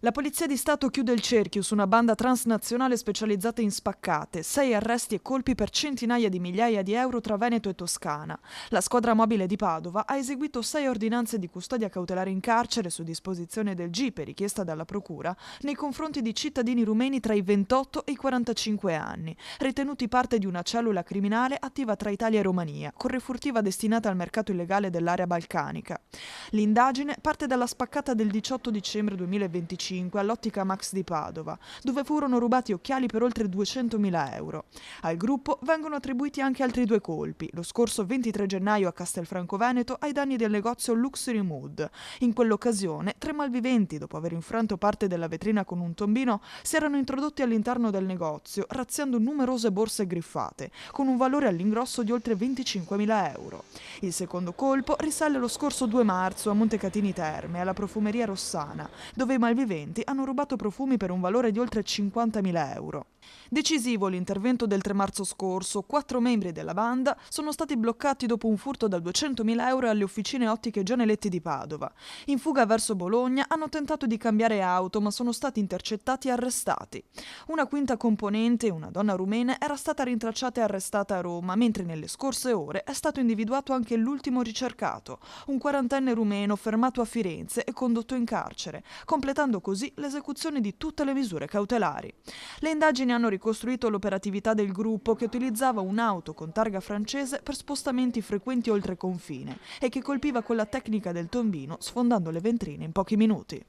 La Polizia di Stato chiude il cerchio su una banda transnazionale specializzata in spaccate, 6 arresti e colpi per centinaia di migliaia di euro tra Veneto e Toscana. La squadra mobile di Padova ha eseguito 6 ordinanze di custodia cautelare in carcere su disposizione del GIP richiesta dalla Procura nei confronti di cittadini rumeni tra i 28 e i 45 anni, ritenuti parte di una cellula criminale attiva tra Italia e Romania, con refurtiva destinata al mercato illegale dell'area balcanica. L'indagine parte dalla spaccata del 18 dicembre 2025 all'Ottica Max di Padova, dove furono rubati occhiali per oltre 200.000 euro. Al gruppo vengono attribuiti anche altri 2 colpi, lo scorso 23 gennaio a Castelfranco Veneto ai danni del negozio Luxury Mood. In quell'occasione 3 malviventi, dopo aver infranto parte della vetrina con un tombino, si erano introdotti all'interno del negozio, razziando numerose borse griffate, con un valore all'ingrosso di oltre 25.000 euro. Il secondo colpo risale lo scorso 2 marzo a Montecatini Terme, alla profumeria Rossana, dove i malviventi hanno rubato profumi per un valore di oltre 50.000 euro. Decisivo l'intervento del 3 marzo scorso, 4 membri della banda sono stati bloccati dopo un furto da 200.000 euro alle officine ottiche Gianeletti di Padova. In fuga verso Bologna hanno tentato di cambiare auto ma sono stati intercettati e arrestati. Una quinta componente, una donna rumena, era stata rintracciata e arrestata a Roma, mentre nelle scorse ore è stato individuato anche l'ultimo ricercato, un 40enne rumeno fermato a Firenze e condotto in carcere, completando così l'esecuzione di tutte le misure cautelari. Le indagini hanno ricostruito l'operatività del gruppo che utilizzava un'auto con targa francese per spostamenti frequenti oltre confine e che colpiva con la tecnica del tombino sfondando le vetrine in pochi minuti.